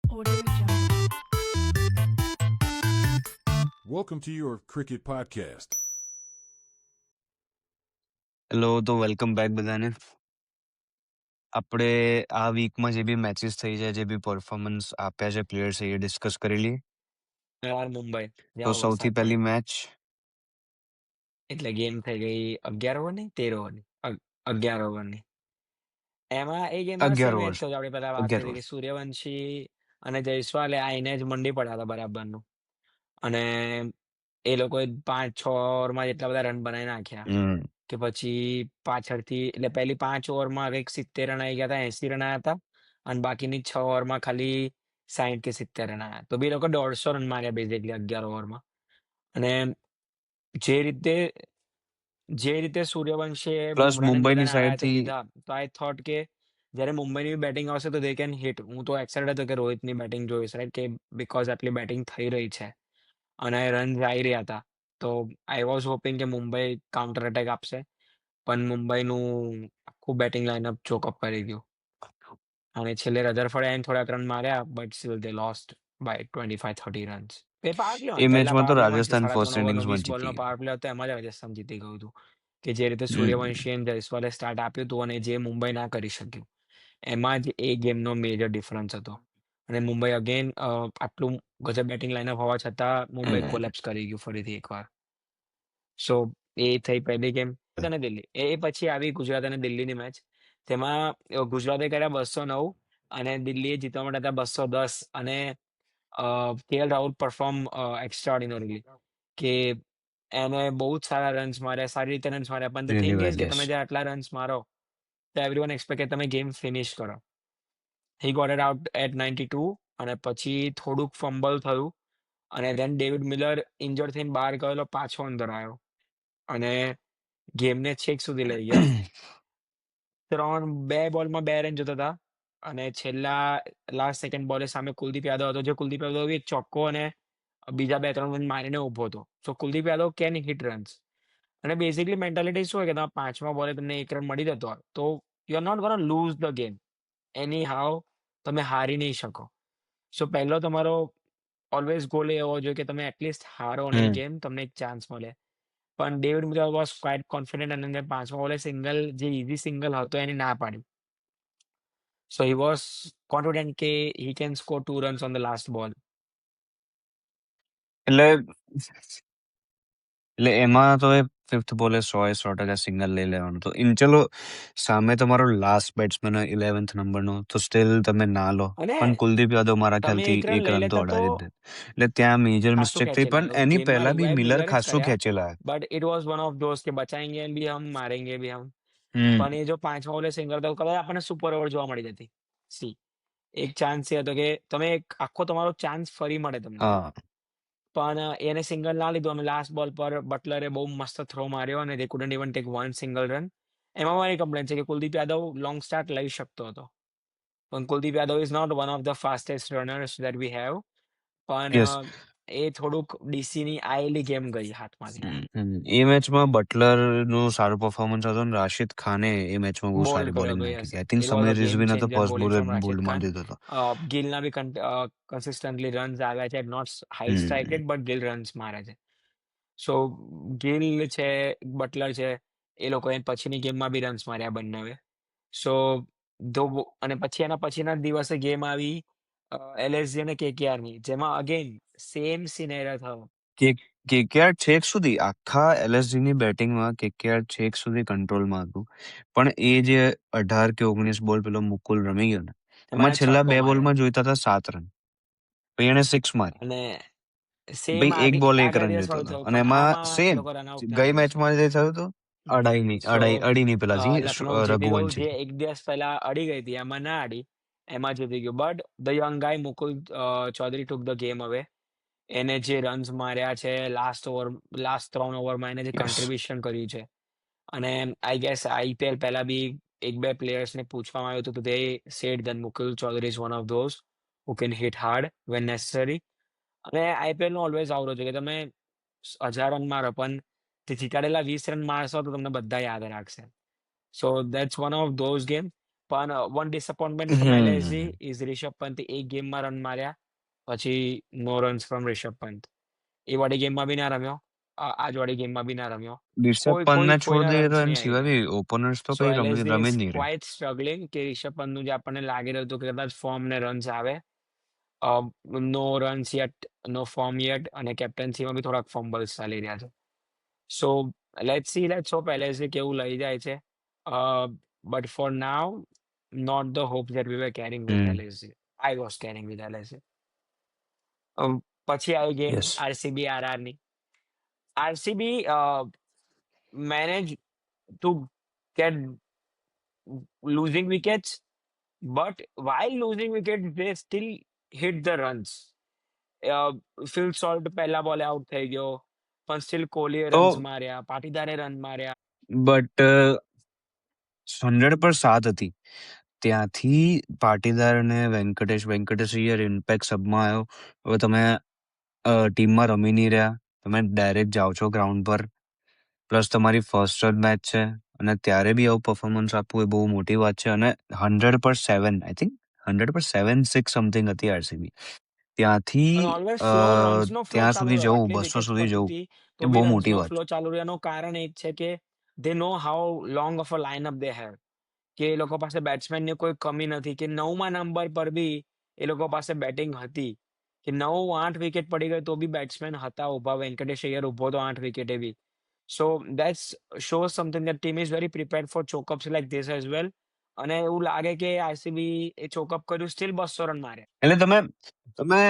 Audio Jungle. Welcome to your cricket podcast. Hello તો welcome back બધાને. આપણે આ વીકમાં જે બી મેચીસ થઈ છે, જે બી પરફોર્મન્સ આપ્યા છે પ્લેયર્સે, એ ડિસ્કસ કરી લઈએ. યાર મુંબઈ તો જાઓ સૌથી વરસાદ પહેલી પડ્યો મેચ એટલે ગેમ થઈ ગઈ 11 ઓવરની 13 ઓવરની 11 ઓવરની. એમાં એ ગેમમાં 11 સેમ જ ઓવર થયું. આપણે પહેલા વાત 11 કરી ઓવર કે સૂર્યવંશી અને જયસ્વાલે આઈને જ મંડી પડ્યા હતા બરાબરનું. અને એ લોકોએ 5-6 ઓવરમાં જેટલા બધા રન બનાવી નાખ્યા હમ કે પછી પાછળથી એટલે પહેલી 5 ઓવરમાં કંઈક 70 રન આવી ગયા હતા, 80 રન આવ્યા હતા. અને બાકીની 6 ઓવરમાં ખાલી 60 કે 70 રન આવ્યા. તો બી લોકો 150 રન માર્યા બેઝિકલી 11 ઓવરમાં. અને જે રીતે સૂર્યવંશીએ પ્લસ બુમરાહને મુંબઈની બધાને આડા હાથે સાઈડથી લીધા, તો આઈ થોટ કે જ્યારે મુંબઈની બેટિંગ આવશે તો દે કેન હિટ. હું તો એક્સાઇટેડ હતો કે રોહિતની બેટિંગ જોઈશ, રાઈટ, કે બીકોઝ આટલી બેટિંગ થઈ રહી છે અને રન્સ આવી રહ્યા હતા. તો આઈ વોઝ હોપિંગ કે મુંબઈ કાઉન્ટર એટેક આપશે, પણ મુંબઈનું આખું બેટિંગ લાઇનઅપ ચોકઅપ કરી ગયું. અને છેલ્લે રધરફોર્ડે આવીને થોડાક રન માર્યા, but still they lost by 25-30 runs. એ પાવર પ્લે એ પહેલા મેચમાં તો પાવર પ્લેમાં જ રાજસ્થાન 3.5 ફર્સ્ટ ઓવરનો ઇનિંગ્સમાં 20 બોલનો જીતી ગયું. પાવર પ્લે હતો, એમાં જ રાજસ્થાન જીતી ગયું હતું. કે જે રીતે હમ સૂર્યવંશી અને જયસ્વાલે સ્ટાર્ટ આપ્યું હતું અને જે મુંબઈ ના કરી શક્યું, એમાં જ એ ગેમનો મેજર ડિફરન્સ હતો. અને મુંબઈ અગેન આટલું ગજબ બેટિંગ લાઇનઅપ હોવા છતાં મુંબઈ હમ. કોલેપ્સ કરી ગયું ફરીથી એકવાર. સો એ થઈ પહેલી ગેમ. ગુજરાત અને દિલ્હી એ પછી આવી ગુજરાત અને દિલ્હીની મેચ. તેમાં ગુજરાતે કર્યા 209 અને દિલ્હીએ જીતવા માટે હતા 210. અને કેએલ રાહુલ પરફોર્મ એક્સ્ટ્રાઓર્ડિનરીલી કે એને બહુ જ સારા રન્સ માર્યા, સારી રીતે રન્સ માર્યા. પણ the Really thing well, is કે yes. તમે જ્યારે આટલા રન્સ મારો તો એવરીવન એક્સપેક્ટ કે તમે ગેમ ફિનિશ કરો. He got it out at 92 અને પછી થોડુંક ફમ્બલ થયું અને ધેન ડેવિડ મિલર ઇન્જર્ડ થઈને બહાર ગયેલો, પાછો અંદર આવ્યો અને ગેમને છેક સુધી લઈ ગયો. 2 બોલમાં 2 રન જોતા હતા અને છેલ્લા લાસ્ટ સેકન્ડ બોલે સામે કુલદીપ યાદવ હતો. જે કુલદીપ યાદવ બી એક ચોક્કો અને બીજા 2-3 રન મારીને ઊભો હતો. So Kuldeep Yadav can hit runs. અને બેઝિકલી મેન્ટાલિટી શું હોય કે તમે 5મા બોલે તમને 1 રન મળી જતો હોય તો you are not gonna lose the game anyhow. તમે હારી નહીં શકો. સો પહેલો તમારો ઓલવેઝ ગોલ એ હોવો જોઈએ કે તમે એટલીસ્ટ હારો અને હમ ગેમ તમને એક ચાન્સ મળે. પણ David Miller was quite confident અને 5મા બોલે સિંગલ, જે ઇઝી સિંગલ હતો એની ના પાડી. સો હી વોઝ કોન્ફિડન્ટ કે he can score 2 runs on the last બોલ. એટલે એટલે એમાં તો એ 5th બોલે 100% સિંગલ લઈ લેવાનું. તો ચલો સામે તમારો લાસ્ટ બેટ્સમેન 11th નંબરનો, તો સ્ટીલ તમે ના લો. અને પણ કુલદીપ યાદવ મારા તમે ખ્યાલથી 1 રન 1 લઈ રન તો લેતા તો અડાડી જ દે. એટલે ત્યાં મેજર ખાસું મિસ્ટેક થઈ, પણ ખેંચેલા. એની ગેમમાં પહેલા બી રિવાઇવ મિલર મિલરે જ ખાસું કર્યા, ખેંચેલા. But it was one of those કે બચાએંગે ભી હમ, મારેંગે ભી હમ. હમ પણ એ જો 5મા બોલે સિંગલ તો કદાચ આપણને સુપર ઓવર જોવા મળી જતી. સી એક ચાન્સ એ હતો કે તમે એક આખો તમારો ચાન્સ ફરી મળે તમને. હા પણ એને સિંગલ ના લીધું અને લાસ્ટ બોલ પર બટલરે બહુ મસ્ત થ્રો માર્યો અને they couldn't even take 1 single run. એમાં મારી કમ્પ્લેન છે કે કુલદીપ યાદવ લોંગ સ્ટાર્ટ લઈ શકતો હતો. પણ Kuldeep Yadav is not one of the fastest runners that we have. પણ યસ. એ થોડુંક ડીસીની આયેલી ગેમ ગઈ હાથમાંથી. એ મેચમાં બટલરનું સારું પરફોર્મન્સ હતું અને રાશિદ ખાને એ મેચમાં બહુ બોલ્ડ સારી કર્યો બોલિંગ હતો. નાખી યસ, હતી. I think it was Sameer a game રિઝવીને તો ચેન્જર ફર્સ્ટ બોલિંગ બોલે ફ્રોમ રાશિદ બોલ્ડમાં ખાન. દીધો હતો. ગિલના બી કન્સિસ્ટન્ટલી રન્સ આવ્યા છે, નોટ હાઈ સ્ટ્રાઇક હમ રેટ બટ ગિલ રન્સ મારે છે. સો ગિલ છે, બટલર છે, એ લોકોએ પછીની ગેમમાં બી રન્સ માર્યા બંનેવે. સો અને પછી એના પછીના દિવસે ગેમ આવી એલએસજી અને કેકેઆરની, જેમાં અગેન સેમ સિનેરિયો થયો. કે કેકેઆર છેક સુધી આખા એલએસજીની બેટિંગમાં કેકેઆર છેક સુધી કંટ્રોલમાં હતું. પણ એ જે 18 કે 19 બોલ પેલો મુકુલ રમી ગયો ને, એમાં એમાં એને છેલ્લા છક્કો 2 માર્યો બોલમાં જોઈતા હતા 7 રન. પછી એને 6 મારી. અને સેમ ભાઈ એક બોલ આ 1 ગયા રન દિવસ જોઈતો વાળું હતો. થયું, અને પણ એમાં આમાં એ સેમ લોકો રનઆઉટ ના ગઈ કરી મેચમાં શક્યા. જે થયું હતું, સો અડાઈની પેલાથી લખનઉ જીતી ગયું, જે રઘુવંશીથી. એક દિવસ પહેલા અડી ગઈ હતી એમાં ના અડી, એમાં જીતી ગયું. But the young guy Mukul Choudhary took the game હવે. એને જે રન્સ માર્યા છે લાસ્ટ 3 ઓવરમાં, એને જે યસ. કન્ટ્રીબ્યુશન કર્યું છે. અને આઈ ગેસ આઈપીએલ પહેલા બી 1-2 પ્લેયર્સને પૂછવામાં આવ્યું હતું, તો they said that Mukul Choudhary is one of those who can hit hard when necessary. અને આઈપીએલ નો ઓલવેઝ આવરો છે કે તમે 1000 રન મારો, પણ તે જીતાડેલા 20 રન મારશો તો તમને બધા યાદ રાખશે. So that's one of those game. પણ one disappointment from LSG hmm is Rishabh પંતે એક ગેમમાં રન માર્યા, પછી no runs from Rishabh Pant. એ વાળી ગેમમાં બી ના રમ્યો, આજવાળી ગેમમાં બી ના રમ્યો. રિષભ પંતને છોડ કોઈના દે તો રન્સ એમ નહીં આવી સિવાય રહ્યા. બી ઓપનર્સ તો સો કઈ LSG રમી ઇઝ જ નહીં રહ્યા. ક્વાઇટ સ્ટ્રગલિંગ કે રિષભ પંતનું જે આપણને લાગી રહ્યું હતું કે કદાચ ફોર્મ ને રન્સ આવે. નો રન્સ યટ, નો ફોર્મ યટ, અને કેપ્ટન્સીમાં બી થોડાક ફમ્બલ્સ ચાલી રહ્યા છે. સો લેટ્સ હોપ LSG કેવું લઈ જાય છે. But four now, not the hope that we were carrying with hmm LSG. I was carrying with LSG. પછી આવી ગેમ યસ RCB RR ની. RCB managed to get losing wickets, but while losing wickets, they still hit the runs. Phil Salt પહેલા બોલે out થઈ ગયો, પણ steel કોહલીએ તો રન્સ માર્યા, પાટીદારે રન માર્યા. બટ 100 પર 7 હતી. ત્યાંથી પાટીદાર અને વેંકટેશ યાર ઇમ્પેક્ટ સબમાં આવ્યો. હવે તમે ટીમમાં રમી નહીં રહ્યા, તમે ડાયરેક્ટ જાઓ છો ગ્રાઉન્ડ પર, પ્લસ તમારી ફર્સ્ટ જ મેચ છે અને ત્યારે બી આવું પરફોર્મન્સ આપવું એ બહુ મોટી વાત છે. અને 100 પર 7, આઈ થિંક 100 પર 7-6 સમથિંગ હતી RCB. ત્યાંથી અને ઓલવેઝ ફ્લો, રન્સનો ફ્લો ત્યાં ચાલુ સુધી રહ્યો, જવું, આટલી 200 વિકેટ્સ સુધી પડતી જવું, હતી તો એ બી બહુ મોટી રન્સનો વાત ફ્લો છે. ચાલુ રહ્યાનું કારણ એ જ છે કે they know how long of a lineup they have. કે એ લોકો પાસે બેટ્સમેનની કોઈ કમી નથી, કે 9મા નંબર પર બી એ લોકો પાસે બેટિંગ હતી, કે 9-8 વિકેટ પડી ગઈ તો બી બેટ્સમેન હતા ઊભા. વેંકટેશ અય્યર ઊભો તો 8 વિકેટે બી. So that's shows something that team is very prepared for choke ups like this as well. અને એવું લાગે કે RCB એ ચોકઅપ કર્યું, સ્ટીલ 200 રન માર્યા. એટલે તમે તમે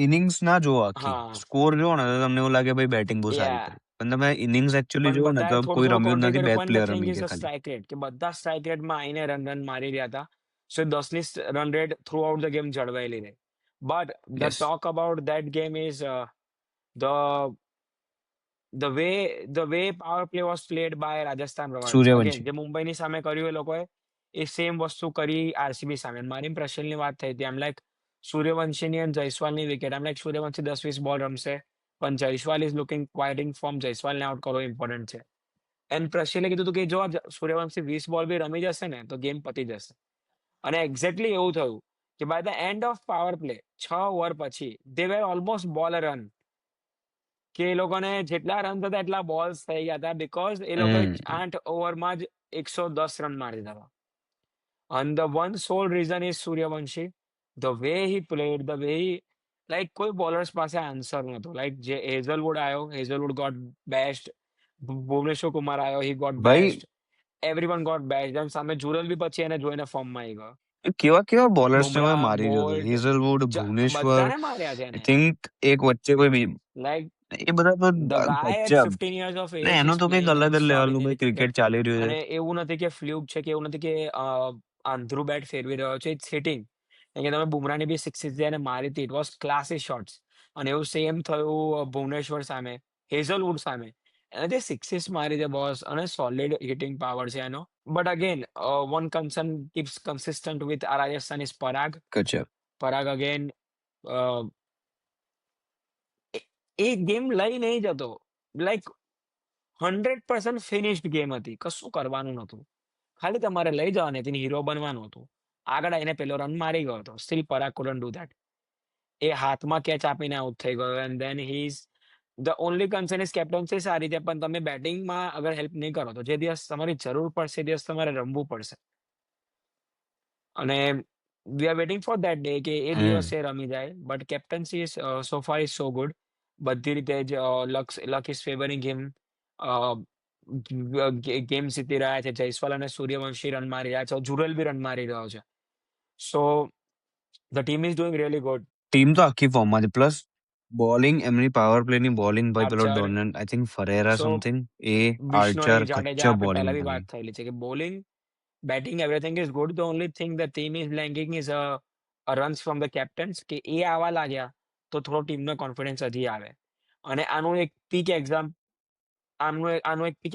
ઇનિંગ્સ ના જુઓ, આખી હા, સ્કોર જુઓ ને તો તમને એવું લાગે ભાઈ બેટિંગ બહુ સારી યા. કરી, પણ તમે ઇનિંગ્સ એકચ્યુઅલી પણ જુઓ ને બધાએ તો થોડું કોઈ થોડું રમ્યું જ નથી, કોન્ટ્રી 2 કર્યું, જ પણ the player thing rummy is a ગયા ખાલી. સ્ટ્રાઇક રેટ, કે બધા સ્ટ્રાઇક રેટમાં આવીને રન મારી રહ્યા હતા. સો 10ની run rate throughout the game જળવાયેલી રહી. But the yes, talk about that game is the the way power play was played by Rajasthan Royals. Again Suryavanshi. જે મુંબઈની સામે કર્યું એ લોકોએ એ સેમ વસ્તુ કરી RCB સામે. મારી પ્રશલની વાત થઈ હતી, આમ લાઈક સૂર્યવંશીની અને જયસ્વાલની વિકેટ, આમ લાઈક સૂર્યવંશી 10-20 બોલ રમશે, પણ Jaiswal is looking quite in form. જયસ્વાલને આઉટ કરવો ઇમ્પોર્ટન્ટ છે. એન્ડ પ્રશીલે કીધું હતું કે જો સૂર્યવંશી 20 બોલ બી રમી જશે ને તો ગેમ પતી જશે. અને એક્ઝેક્ટલી એવું થયું કે by the end of power play 6 over પછી દે વેર ઓલમોસ્ટ બોલ અ રન, કે એ લોકોને જેટલા રન થતા એટલા બોલ્સ થઈ ગયા હતા, બીકોઝ એ લોકોએ હમ 8 ઓવરમાં જ 110 રન મારી દીધા હતા. And the one sole reason is Suryavanshi. The way he played, the way he, like કોઈ બોલર્સ પાસે આન્સર નહોતો. લાઈક જે હેઝલવુડ આવ્યો, Hazlewood got best. Bhuvneshwar Kumar આવ્યો, હી ગોટ ભાઈ, બેસ્ટ. Everyone got best. એમ સામે જુરલ બી પછી એને જોઈને ફોર્મમાં આવી ગયો. કેવા કેવા બોલર્સ ને બુમરાહ, મારી રહ્યો હતો, બોલ્ટ, હેઝલવુડ, ભુવનેશ્વર, બધાને માર્યા છે આઈ એને. થિંક એક વચ્ચે કોઈ બી, લાઈક એ બધા તો ધ ગાય એટ ગજબ. 15 years of એટલે age એનું is તો કંઈક playing અલગ જ લેવલનું ભાઈ extraordinary cricket. ક્રિકેટ ચાલી રહ્યું અને છે. એવું નથી કે ફ્લ્યુક છે, કે એવું નથી કે આંધ્રુ બેટ ફેરવી રહ્યો છે. It's hitting. કેમ કે તમે બુમરાહની બી સિક્સીસ જે એને મારી હતી, ઇટ વોઝ ક્લાસી શોટ્સ. અને એવું સેમ થયું ભુવનેશ્વર સામે, હેઝલવુડ સામે. એને જે સિક્સીસ મારી છે બોસ, અને સોલિડ હિટિંગ પાવર છે એનો. But again one concern keeps consistent with આ રાજસ્થાન ઇઝ પરાગ. ગજબ. પરાગ અગેન એ ગેમ લઈ નહીં જતો. લાઈક 100% ફિનિશ્ડ ગેમ હતી, કશું કરવાનું નહોતું. ખાલી તમારે લઈ જવાની હતી, હીરો બનવાનું હતું. આગળ આવીને પેલો રન મારી ગયો હતો. Steel Parag couldn't do that. એ હાથમાં કેચ આપીને આઉટ થઈ ગયો. And then he is the only concern is captaincy સારી છે, પણ તમે બેટિંગમાં અગર હેલ્પ નહીં કરો તો જે દિવસ તમારી જરૂર પડશે એ દિવસ તમારે રમવું પડશે. અને we are waiting for that day કે એ હમ દિવસે રમી જાય. But captaincy is so far is so good. બધી રીતે જ લક ઇઝ ફેવરિંગ હિમ. ગેમ જીતી રહ્યા છે. જયસ્વાલ અને સૂર્યવંશી રન મારી રહ્યા છે. જુરલ બી રન મારી રહ્યો છે. So the team is doing really good. Team તો આખી ફોર્મમાં છે, પ્લસ બોલિંગ, એમની પાવર પ્લે ની બોલિંગ, ભાઈ પેલો આર્ચર, ડોનન્ટ, I think Ferreira so something, એ આર્ચર, બિશ્નોઈ, જાડેજા, ગજબ આપણે બોલિંગ પહેલા બી હતી ભાઈ. વાત થયેલી છે કે bowling, batting, everything is good. The only thing the team is lagging is runs from the captains, કે એ આવવા લાગ્યા તો થોડો ટીમનો કોન્ફિડન્સ હજી આવે. અને આનું એક પીક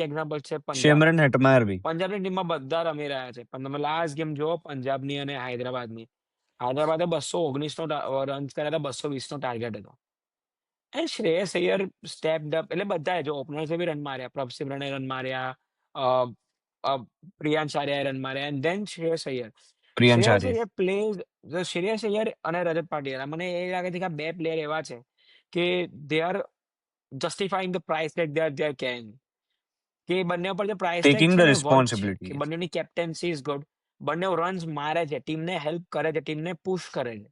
એક્ઝામ્પલ છે પંજાબ. શેમરન હેટમાયર બી. પંજાબની ટીમમાં બધા રમી રહ્યા છે, પણ તમે લાસ્ટ ગેમ જુઓ પંજાબની અને હૈદરાબાદની. હૈદરાબાદે 219 નો રન્સ કર્યા હતા, 220 નો ટાર્ગેટ હતો. And Shreyas Iyer stepped up. એટલે બધાએ જો ઓપનર્સે બી રન માર્યા, પ્રભસિમરને રન માર્યા, પ્રિયાંશ આર્યાએ રન માર્યા and then Shreyas Iyer. Priyansh Shreyas Arya. Iyer plays Shreyas Iyer અને રજત પાટીદાર મને એ લાગે છે કે આ બે પ્લેયર એવા છે કે they are justifying the price tag they are carrying. કે બંને પર જે પ્રાઇસ ટેગ ટેકિંગ છે ધ ને વર્થ છે રિસ્પોન્સિબિલિટી. કે બંનેની કેપ્ટન્સી ઇઝ ગુડ. બંને રન્સ મારે છે, ટીમને હેલ્પ કરે છે, ટીમને પુશ કરે છે.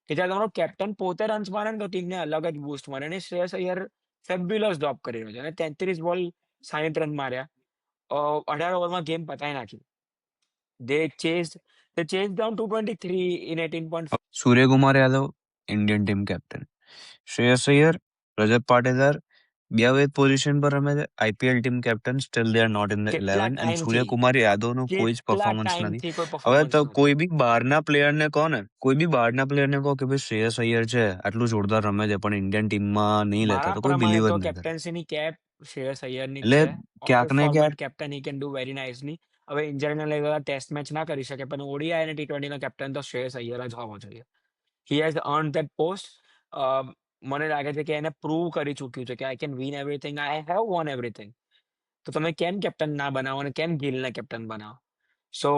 કે જ્યારે તમારો કેપ્ટન પોતે રન્સ મારે ને તો ટીમને અલગ જ બૂસ્ટ મળે. અને શ્રેયસ અય્યર ફેબ્યુલસ જોબ કરી રહ્યો છે અને 33 બોલ 60 રન માર્યા. 18 ઓવરમાં ગેમ પતાઈ નાખી. They chased down 223 in 18.5. Suryakumar Yadav, Indian team captain. Shreyas Iyer, Rajat Patidar, બે પોઝિશન પર રમે છે. IPL team captain, still they are not in the કેટલા 11 એન્ડ ટાઈમથી સૂર્યકુમાર યાદવનું કોઈ જ કેટલા પરફોર્મન્સ નથી. ટાઈમથી કોઈ હવે પરફોર્મન્સ તો નથી. કોઈ બી બહારના પ્લેયરને કહો ને, કોઈ બી બહારના પ્લેયરને કહો કે ભાઈ શ્રેયસ અય્યર છે, આટલું જોરદાર રમે છે, પણ ઇન્ડિયન ટીમમાં નહીં લેતા, મારા તો કોઈ પ્રમાણે બિલીવ જ તો નહીં કરે. કેપ્ટન્સીની કેપ શ્રેયસ અય્યરની જ એટલે છે. ઓફ ક્યાંક ધ ને ફોર્મેટ ક્યાંક captain he can do very nicely. હવે ઇન્જરીના લીધે ટેસ્ટ મેચ ના કરી શકે પણ ઓડીઆઈ અને ટી20 નો કેપ્ટન તો શ્રેયસ અય્યર જ હોવો જોઈએ. He has earn that post. મને લાગે છે કે એને પ્રૂવ કરી ચૂક્યું છે કે I can win everything, I have von everything. તો તમે કેમ કેપ્ટન ના બનાવો અને કેમ ગિલને કેપ્ટન બનાવો? સો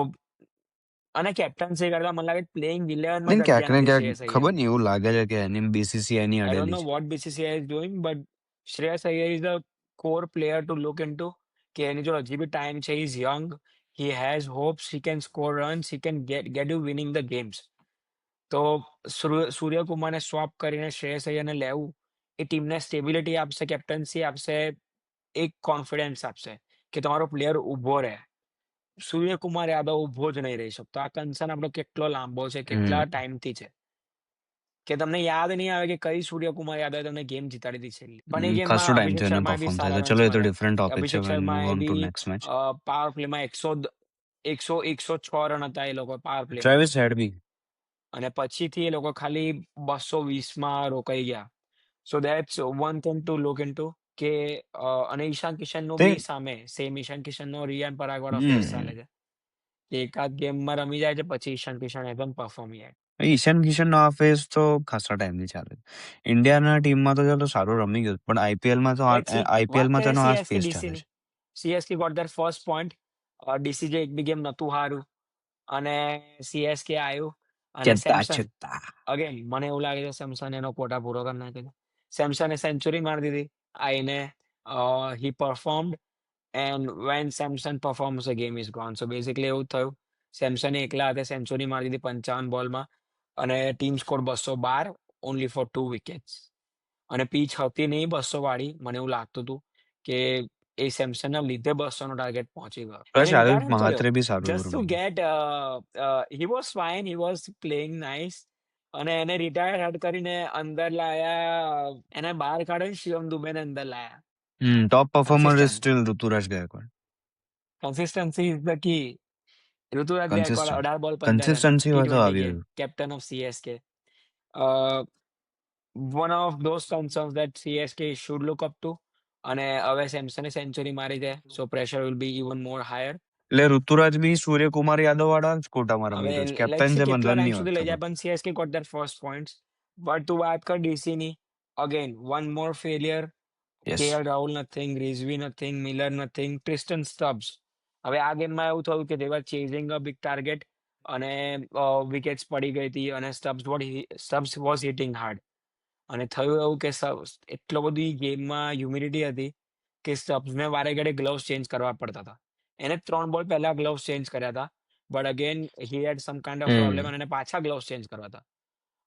અને કેપ્ટન્સી કરતા મને લાગે પ્લેઇંગ 11માં નહીં, ક્યાંક જગ્યા ને નથી ક્યાંક શ્રેયસ ખબર અય્યરની. નહીં એવું લાગે છે કે એની બીસીસીઆઈની I don't અડેલી know છે. what BCCI is doing, but Shreyas Iyer is the core player to look into. કે એની જો હજી બી ટાઈમ છે, he is young, he has hopes, he can score runs, he can get you winning the games. તો સૂર્યકુમારને સ્વાપ કરીને શ્રેયસ અય્યરને લેવું એ ટીમને stability આપશે, captaincy આપશે, એક કોન્ફિડન્સ આપશે કે તમારો પ્લેયર ઊભો રહે. સૂર્યકુમાર યાદવ ઊભો જ નહીં રહી શકતો. આ કન્સર્ન આપણો કેટલો લાંબો છે, કેટલા હમ ટાઈમથી છે કે તમને યાદ નહીં આવે કે કઈ સૂર્યકુમાર યાદવે તમને ગેમ જીતાડી હતી છેલ્લી. પણ એ ગેમમાં ખાસો ટાઈમ અભિષેક થયો એને શર્માએ બી પરફોર્મ સારા થતા. રન્સ ચલો, એ તો માર્યા. ડિફરન્ટ ટોપિક છે. અભિષેક વેલ મૂવ શર્માએ on to be next match. Power પ્લેમાં 106 રન હતા એ લોકો પાવર પ્લેમાં. ટ્રેવિસ હેડ બી. અને પછીથી એ લોકો ખાલી 220માં રોકાઈ ગયા. સો that's one thing to look into કે અને ઈશાન કિશનનું તે બી સામે સેમ ઈશાન કિશનનો રિયાન પરાગ વાળો ફેસ ચાલે હમ છે. એકાદ ગેમમાં રમી જાય છે પછી ઈશાન કિશન એકદમ પરફોર્મ યાર. ઈશાન કિશનનો આ ફેઝ તો ખાસા ટાઈમથી ચાલે. ઇન્ડિયાના ટીમમાં તો ચાલો સારું રમી ગયું, પણ આઈપીએલમાં તો લેટ્સ સી વાત આઈપીએલમાં કરીએ તેનો આ જ સીએસકે ફેઝ ચાલે ડીસીની. છે. CSK got their first point. ડીસીજે એક બી ગેમ નતું હારું અને સીએસકે આવ્યું અને ચત્તા સેમસન ચત્તા. અગેન મને એવું લાગે છે સેમસન એનો કોટા પૂરો કરી નાખ્યો છે. સેમસને સેન્ચુરી મારી દીધી આઈને. He performed and when Samson performs the game is gone. So basically એવું થયું સેમસને એકલા હાથે સેન્ચુરી મારી દીધી 55 બોલમાં અને team score 212 only for 2 wickets. અને પીચ હતી નહીં 200 વાળી. મને એવું લાગતું હતું કે એ સેમસનના લીધે 200 નો ટાર્ગેટ પહોંચી ગયો. પ્લસ એને આયુષ રિટાયરમેન્ટ કર્યો મહાત્રે બી સારું જસ્ટ ટુ રમી ગયું. ગેટ he was fine, he was playing nice અને એને રિટાયર હેડ કરીને અંદર લાયા. એને બહાર કાઢીને શિવમ દુબેને અંદર લાયા. Top performer is consistent still Ruturaj Gaikwad. Consistency is the key. Ruturaj Gaikwad consistent 18 ball 15 run consistency હોય તો T20 આવી ગેમ, રહ્યું. Captain of CSK. One of those concerns that CSK should look up to. અને હવે સેમસને સેન્ચુરી મારી છે so pressure will be even more higher. એટલે ઋતુરાજ બી સૂર્યકુમાર યાદવ વાળા જ કોટામાં રમી હવે રહ્યું છે. લેટ્સ કેપ્ટન સી છે પણ કેટલા રન ટાઈમ નહીં સુધી લઈ જાય થતું. પણ CSK got their first points. But તું વાત કર ડીસીની, again one more failure. Yes. KL Rahul nothing, Rizvi nothing, Miller nothing, Tristan Stubbs. હવે આ ગેમમાં એવું થયું કે they were chasing a big target અને વિકેટ્સ પડી ગઈ હતી અને સ્ટબ્સ વોઝ હિટિંગ હાર્ડ. અને થયું એવું કે એટલો બધી ગેમમાં હ્યુમિડિટી હતી કે સ્ટબ્સને વારે ઘડે ગ્લવ્સ ચેન્જ કરવા પડતા હતા. એને 3 બોલ પહેલા ગ્લવ્સ ચેન્જ કર્યા હતા but again he had some kind of problem અને એને પાછા ગ્લવ્સ ચેન્જ કરવા હતા.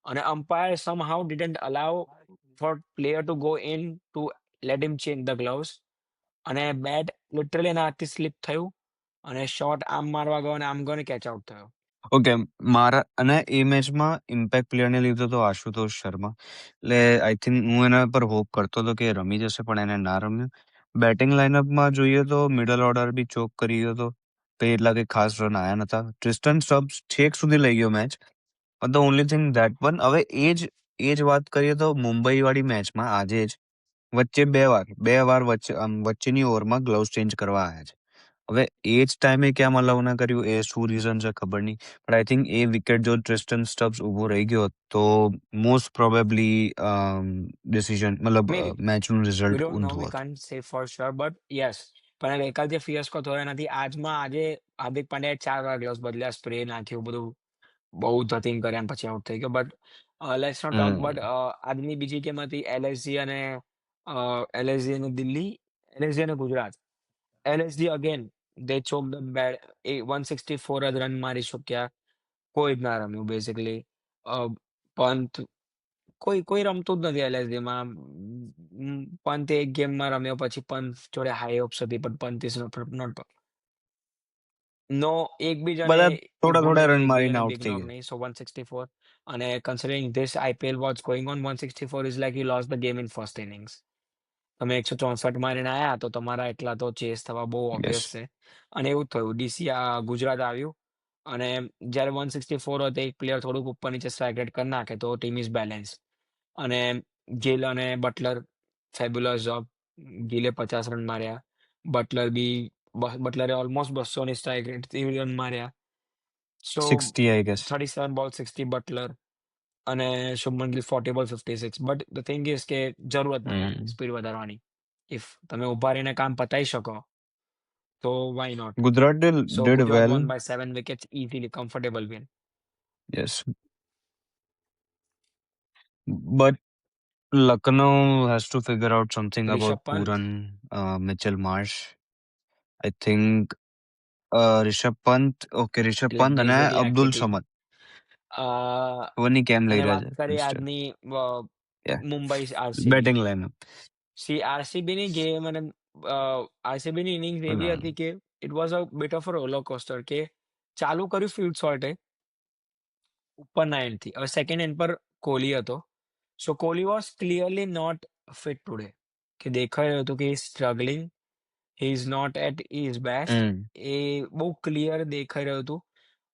અને umpire somehow didn't allow for player to go in to let him change the gloves. અને બેટ લિટરલી એના હાથથી સ્લીપ થયું અને શોટ આમ મારવા ગયો અને આમ ગયો ને કેચ આઉટ થયો. ઓકે, મારા અને એ મેચમાં ઇમ્પેક્ટ પ્લેયરને લીધો તો આશુતોષ શર્મા. એટલે આઈ થિંક હું એના પર હોપ કરતો હતો કે રમી જશે, પણ એને ના રમ્યું. બેટિંગ લાઇનઅપમાં જોઈએ તો મિડલ ઓર્ડર બી ચોક કરી ગયો હતો. તો એટલા કંઈ ખાસ રન આવ્યા નતા. ટ્રિસ્ટન સ્ટબ્સ છેક સુધી લઈ ગયો match. But the only thing that one, હવે એ જ વાત કરીએ તો મુંબઈ વાળી મેચમાં આજે જ વચ્ચે બે વાર વચ્ચેની ઓવરમાં ગ્લવ્સ ચેન્જ કરવા આવ્યા છે. હવે એ જ ટાઈમે કેમ અલાઉ ના કર્યું, એ શું રીઝન છે ખબર નહીં. But I think A wicket જો ટ્રિસ્ટન સ્ટબ્સ ઊભો રહી ગયો તો મોસ્ટ પ્રોબેબલી ડિસિઝન મતલબ Maybe. મેચનું We result don't know, ઊંધું we હતું. can't say for sure, but yes, પણ ગઈકાલ જે ફિયસ્કો થયો એનાથી આજે હાર્દિક પાંડ્યાએ 4 વાર ગ્લવ્સ બદલ્યા, સ્પ્રે નાખ્યું, બધું બહુ ધતિંગ કર્યા અને પછી આઉટ થઈ ગયો. But let's not talk. But hmm આજની બીજી ગેમ હતી એલએસજી અને દિલ્હી, એલએસજી અને Gujarat. LSG again they choke the bed. 164 જ રન મારી શક્યા, કોઈ જ ના રમ્યું બેઝિકલી. પંત કોઈ રમતું જ નથી એલએસજી માં. પંત એક ગેમમાં રમ્યો, પછી પંત જોડે હાઈ હોપ્સ હતી, પણ પંત ઇઝ નોટ નો. એક બી જણે બધા થોડા ઊભું થોડા નહીં રન રહ્યું, એક બી મારીને જણે આઉટ બિગ થઈ નોક ગયા. નહીં. સો 164. અને considering this IPL was going on, 164 is like you lost the game in first innings. તમે 164 મારીને આયા તો તમારા એટલા તો ચેસ થવા બહુ યસ. ઓબ્વિયસ છે. અને એવું જ થયું. ગુજરાત આવ્યું અને જ્યારે 164 હોય તો એક પ્લેયર થોડુંક ઉપર નીચે સ્ટ્રાઇક રેટ કરી નાખે તો ટીમ ઇઝ બેલેન્સ. અને ગિલ અને બટલર ફેબ્યુલસ જોબ. ગિલે 50 રન માર્યા, બટલરે ઓલમોસ્ટ 200 ની સ્ટ્રાઇક રેટથી રન માર્યા. સો 60 આઈ ગેસ. 37 બોલ 60 બટલર અને શુભમન ગિલ 40 બોલ 56. બટ ધ થિંગ ઇઝ કે જરૂરત નથી સ્પીડ વધારવાની. ઇફ તમે ઉભા રહીને કામ પતાવી શકો તો why not. Gujarat so did Gujarat well. One by 7 wickets, easily comfortable win. Yes. But Lucknow has to figure out something about Rishabh Pant, Puran, Mitchell Marsh. I think Rishabh Pant, okay, Rishabh એટલે Pant અને basically Abdul આખી team. Samad. ખબર નહીં કેમ લઈ અને રહ્યા વાત છે કરીએ મિસ્ટર. આજની Yeah. Mumbai RCB. Batting lineup. RCB ની ગેમ અને આરસીબી ની ઇનિંગ્સ એવી હતી કે it was a bit of a roller coaster. કે ચાલુ કર્યું ફિલ્ડ શોર્ટે ઉપરના એન્ડથી. હવે સેકન્ડ એન્ડ પર કોહલી હતો. So Kohli was clearly not fit today. કે દેખાઈ રહ્યું હતું કે struggling, he is not at his best. એ બહુ ક્લિયર દેખાઈ રહ્યું હતું.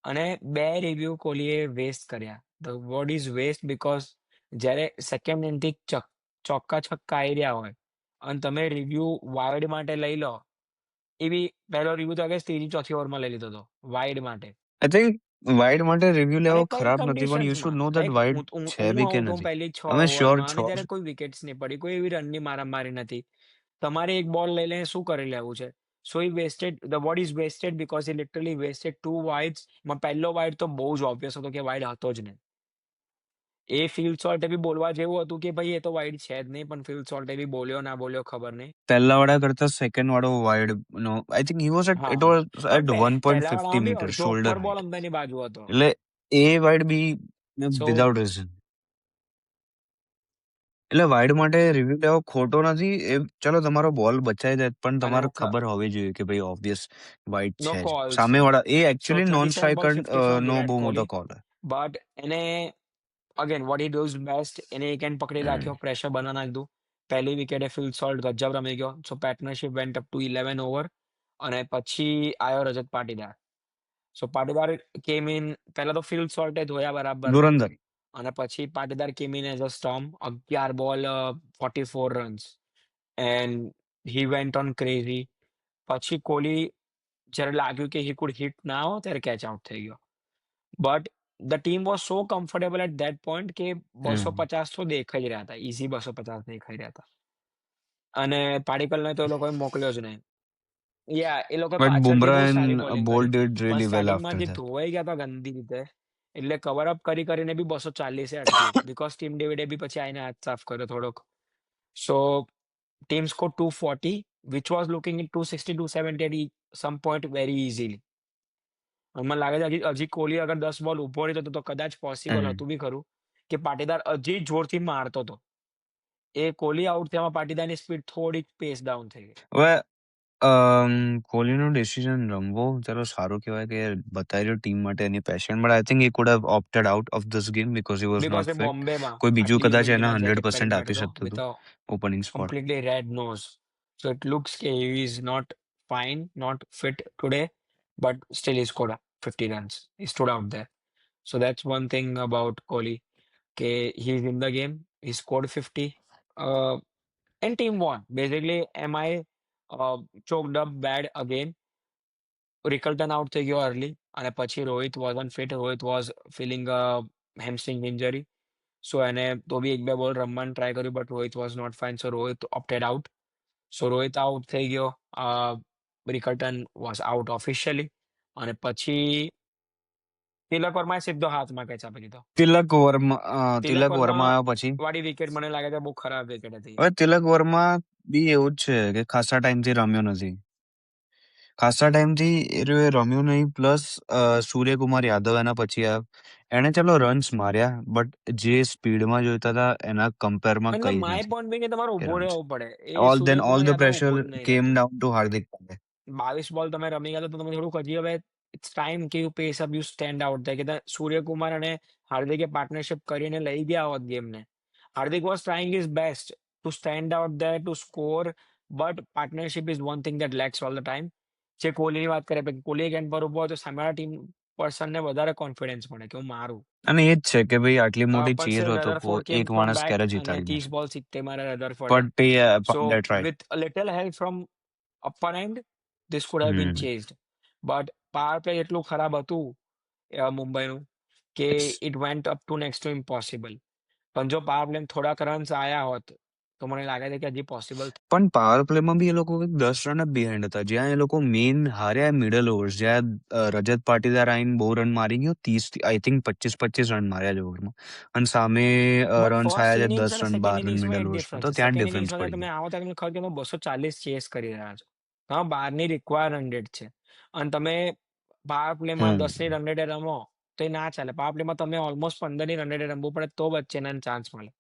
અને 2 રિવ્યુ કોહલીએ વેસ્ટ કર્યા. The word is waste because જ્યારે સેકન્ડ ઇનિંગથી ચોક્કા છક્કા આવી રહ્યા હોય અને તમે રિવ્યુ વાઇડ માટે લઈ લો. એવી પહેલો રિવ્યુ તો ત્રીજી ચોથી ઓવરમાં લઈ લીધો હતો વાઇડ માટે. આઈ થિંક વાઇડ માટે રિવ્યુ અને લેવો કઈ ખરાબ નથી, પણ યુ શુડ કન્ડિશન્સમાં નો દેટ લાઈક વાઇડ હું હું છે હું બી કે આવું તો નથી. પહેલી 6 અમે શ્યોર ઓવરમાં છો. અને ત્યારે કોઈ વિકેટ્સ નહીં પડી, કોઈ એવી રનની મારામારી નથી. તમારે એક બોલ લઈ લઈને શું કરી લેવું છે? So he wasted, the board is wasted because he literally wasted 2 wides. માં પહેલો વાઇડ તો બહુ જ ઓબ્વિયસ હતો કે વાઇડ હતો જ નહીં. એ ફિલ્ડ શોર્ટે બી બોલવા જેવું હતું કે ભાઈ એ તો વાઇડ છે જ નહીં, પણ ફિલ્ડ શોર્ટે બી બોલ્યો ના બોલ્યો ખબર નહીં. પહેલા વાળા કરતા સેકન્ડ વાળો wide no I think he was at હા ઇટ વોઝ પણ એટ પહેલા 1.50 વાળામાં બી મીટર અડધો શોલ્ડર ઉપર બોલ હાઈટ. અંદરની બાજુ હતો. એટલે એ વાઇડ બી સો વિધાઉટ રીઝન. એટલે વાઇડ માટે રિવ્યુ લેવો ખોટો નથી. એ ચલો તમારો બોલ બચાવી દે, પણ અને તમારે ખબર હોવી જોઈએ કે ભાઈ ઓબ્વિયસ વાઇડ નો છે જ. કોલ્સ. સામેવાળા એ સો એકચ્યુઅલી નોન 37 બોલ સ્ટ્રાઇકર 57 નો વિરાટ બહુ મોટો કોહલી. કોલ છે. બટ એને again what he does best, એને એક એન્ડ પકડી હમ. રાખ્યો, પ્રેશર બનાવી નાખ્યું. પહેલી વિકેટે ફિલ્ડ શોર્ટ ગજબ રમી ગયો. So partnership went up to 11 over. અને પછી આવ્યો રજત પાટીદાર. સો પાટીદાર કેમ ઇન, પહેલા તો ફિલ્ડ શોર્ટે ધોયા બરાબરના. ધુરંધર. અને પછી પાટીદાર કેમ ઇન એઝ અ સ્ટોર્મ. 11 બોલ 44 runs and he went on crazy. પછી કોહલી જ્યારે લાગ્યું કે હી કુડ હિટ ના હો ત્યારે કેચ આઉટ થઈ ગયો. But the team was so comfortable at that point કે 250 તો દેખાઈ જ રહ્યા હતા. ઇઝી 250 દેખાઈ રહ્યા હતા. અને પાડીકલને તો એ લોકોએ મોકલ્યો જ નહીં. એ લોકો બટ પાછળથી બુમરાહ બહુ સારી એન્ડ બોલિંગ બોલ કરી. ડીડ પણ રિયલી વેલ સ્ટાર્ટિંગમાં આફ્ટર જે ધેટ. ધોવાઈ ગયા હતા ગંદી રીતે, એટલે કવર અપ કરીને બી 240 અટક્યું. બીકોઝ ટીમ ડેવિડે બી પછી આઈને હાથ સાફ કર્યો થોડોક. સો team score 240 which was looking at 260 270 at some point very easily. મને લાગે છે હજી કોહલી અગર 10 બોલ ઉભો રહેતો તો કદાચ પોસિબલ હતું બી ખરું કે પાટીદાર હજી જોરથી મારતો હતો. એ કોહલી આઉટ થયામાં પાટીદારની સ્પીડ થોડીક પેસ ડાઉન થઈ ગઈ. હવે કોહલીનો ડિસિઝન રમવો ચલો સારું કહેવાય કે બતાવી રહ્યો ટીમ માટે એની passion, but I think he could have opted out of this game because he was because not a fit. બોમ્બેમાં કોઈ બીજું આટલી કદાચ એને લુંગીના જેકેટ પહેરીને 100% આપી બેઠો શકતું વિથ હતું a opening spot. completely red nose. So it looks કે he is not fine, not fit today, but still he scored 50 runs. He stood out there. So that's one thing about Kohli. કે he is in the game. He scored 50. And team won. Basically, MI choked up bad again. Rickelton out થઈ ગયો early. અને પછી Rohit wasn't fit. Rohit was feeling a hamstring injury. સો એને તો બી 1-2 બોલ રમવાનું try કર્યું but Rohit was not fine. So Rohit opted out. So Rohit out થઈ ગયો. રિકર્ટન વોઝ આઉટ ઓફિશિયલી અને પછી તિલક વર્માએ સીધો હાથમાં કેચ આપી દીધો. તિલક વર્મા તિલક તિલક વર્મા વર્મા આવ્યા પછી વાળી વિકેટ મને લાગે છે બહુ ખરાબ વિકેટ હતી. હવે તિલક વર્મા બી એવું જ છે કે ખાસા ટાઈમથી રમ્યો નથી. ખાસા ટાઈમથી એ રમ્યો નહીં, પ્લસ સૂર્યકુમાર યાદવ એના પછી આવ્યો. એણે ચલો રન્સ માર્યા, બટ જે સ્પીડમાં જોઈતા હતા એના કમ્પેરમાં મતલબ કંઈ જ માય નથી પોઈન્ટ બી કે તમારે કે ઉભો રન્સ. રહેવું પડે. એ all the Suryakumar Yadav pressure ઉભો જ નહીં કેમ રહેતો. ડાઉન ટુ હાર્દિક પાંડ્યા. 22 બોલ તમે રમી ગયા તો તમે થોડુંક હજી હવે ઇટ્સ ટાઈમ કે you pace up, you stand out થાય કે સૂર્યકુમાર અને હાર્દિકે પાર્ટનરશિપ કરીને લઈ ગયા હોત ગેમને. Hardik was trying his best to stand out there to score, but partnership is one thing that lacks all the time. જે કોહલીની વાત કરે કોહલી એક એન્ડ પર ઉભો હોય તો સામેવાળા ટીમ પર્સનને વધારે કોન્ફિડન્સ મળે કે હું મારું. અને એ જ છે કે ભાઈ આટલી મોટી ચીઝ પછી હતો રધરફોર્ડ કેમ એક ફ્રોમ માણસ બેક ક્યારે અને જીતાડી 30 નાખે. બોલ 70 મારે રધરફોર્ડે. But so that right. With a little help from upper end this could have been chased. But power play એટલું ખરાબ હતું મુંબઈનું કે it went up to next to impossible. પણ જો પાવર પ્લે થોડાક રન્સ આયા હોત તો મને લાગે છે કે હજી પોસિબલ. પણ પાવર પ્લેમાં બી એ લોકો કંઈક 10 રન જ બિહાઇન્ડ હતા. જ્યાં એ લોકો મેઇન હાર્યા મિડલ ઓવર્સ, જ્યાં રજત પાટીદાર આઈને બહુ રન મારી ગયો, 30 આઈ થિંક 25 રન માર્યા છે ઓવરમાં. અને સામે બટ રન્સ ફર્સ્ટ આયા છે ઇનિંગ્સ 10 અને રન સેકન્ડ 12 રન ઇનિંગ્સમાં મિડલ એક ઓવર્સમાં, ડિફરન્સ તો છે. ત્યાં સેકન્ડ ડિફરન્સ ઇનિંગ્સમાં પડી તમે ગયો. આવો ત્યારે તમને ખબર કે તમે 240 ચેસ કરી રહ્યા છો. તમે 12ની રિક્વાયર રન રેટ છે અને તમે પાવર પ્લેમાં 10ની રન રેટે રમો તો એ ના ચાલે. પાવર પ્લેમાં તમે ઓલમોસ્ટ 15ની રન રેટે રમવું પડે તો વચ્ચેના ચાન્સ મળે.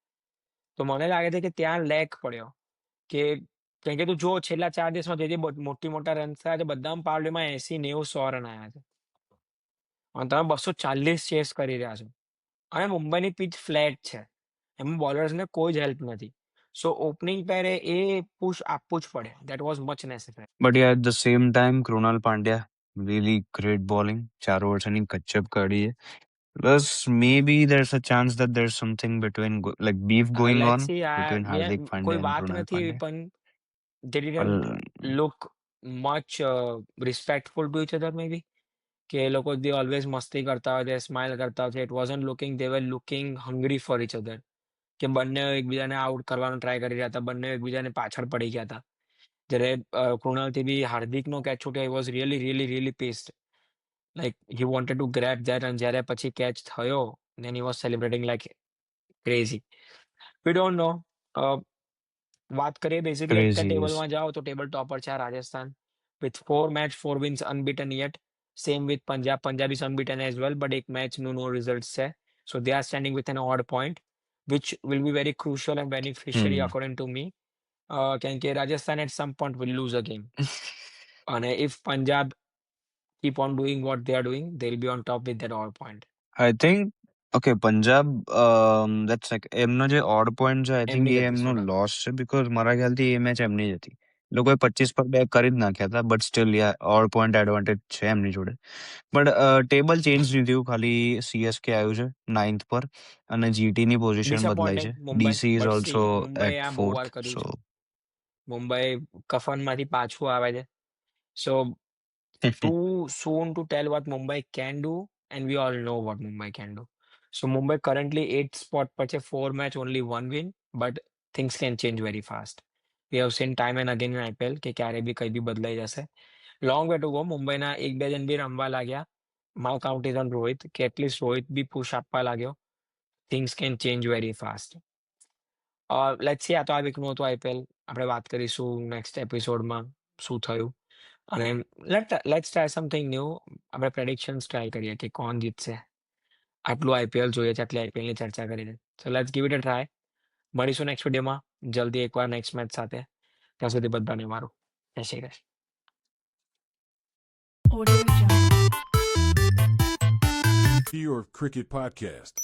તો મને લાગે છે કે ત્યાં લેક પડ્યો કે કેમ કે તું જો છેલ્લા 4 દિવસમાં જે મોટા રન થયા છે બધામાં પાવર પ્લેમાં 80, 90, 100 રન આવ્યા છે અને તમે 240 ચેસ કરી રહ્યા છો અને મુંબઈની પિચ ફ્લેટ છે, એમાં બોલર્સને કોઈ જ હેલ્પ નથી. સો ઓપનિંગ પેરે એ પુશ આપવું જ પડે. That was much necessary. But ya at the same time Krunal Pandya really great bowling. 4 overs ની કચ્છપ કાઢી છે. Plus, maybe there's a chance that there's something between like beef going on let's see. between Hardik કોઈ Pandya and વાત Krunal નથી એવી, Pandya. પણ they Well, didn't look much respectful to each other maybe. કે એ લોકો they always મસ્તી કરતા હોય છે, સ્માઇલ કરતા હોય છે. It wasn't looking, they were looking hungry for each other. કે બંને એકબીજાને આઉટ કરવાનો ટ્રાય કરી રહ્યા હતા, બંને એકબીજાને પાછળ પડી ગયા હતા. જ્યારે કૃણાલથી બી હાર્દિકનો કેચ છૂટ્યો, he was really really really pissed. Like he wanted to grab that અને જ્યારે પછી કેચ થયો then he was celebrating like crazy. We don't know. વાત કરીએ બેઝિકલી અત્યારે crazy is. ટેબલમાં જાઓ તો ટેબલ ટોપર છે આ Rajasthan with 4 match 4 wins unbeaten yet. Same with Punjab. Punjab is unbeaten as well, but એક મેચનું no results છે. So they are standing with an odd point, which will be very crucial and beneficiary according to me. કેમ કે Rajasthan at some point will lose a game. અને if Punjab keep on doing what they are doing, they'll be on top with that odd point. I think okay, Punjab that's like એમનો જે odd point છે I think એમની એ જ હતી એમનો 100%. Loss છે, because મારા ખ્યાલથી એ મેચ એમની જ હતી. લોકોએ 25 પર 2 કરી જ નાખ્યા હતા, but still yeah odd point advantage છે એમની જોડે. બટ ટેબલ ચેન્જ નહીં થયું, ખાલી CSK આવ્યું છે 9th પર અને GT ની પોઝિશન બદલાઈ છે. ડિસઅપોઇન્ટિંગ Mumbai, DC is but also C Mumbai at આ બહુ વાર 4th. કર્યું So છે. મુંબઈ કફનમાંથી પાછું આવે છે. સો too soon to tell what Mumbai can do, and we all know what Mumbai can do. So Mumbai currently 8th spot પર છે, 4 match only 1 win, but things can change very fast. We have seen time and again in IPL કે ક્યારે બી કંઈ બી બદલાઈ જશે. Long way to go. મુંબઈના 1-2 જણ બી રમવા લાગ્યા. My count is on Rohit કે એટલીસ્ટ રોહિત બી પુશ આપવા લાગ્યો. Things can change very fast. Let's see. આ તો આ વીકનું હતું IPL. આપણે વાત કરીશું નેક્સ્ટ એપિસોડમાં શું થયું. અને લેટ્સ ટ્રાય સમથિંગ ન્યૂ. આપણે પ્રેડિક્શન્સ ટ્રાય કરીએ કે કોણ જીતશે. આટલું IPL જોઈએ છે, આટલી IPLની ચર્ચા કરીને. So let's give it a try. મળીશું નેક્સ્ટ વિડીયોમાં જલ્દી એકવાર નેક્સ્ટ મેચ સાથે. ત્યાં સુધી બધાને મારું જય Shri Krishna. Your Cricket Podcast.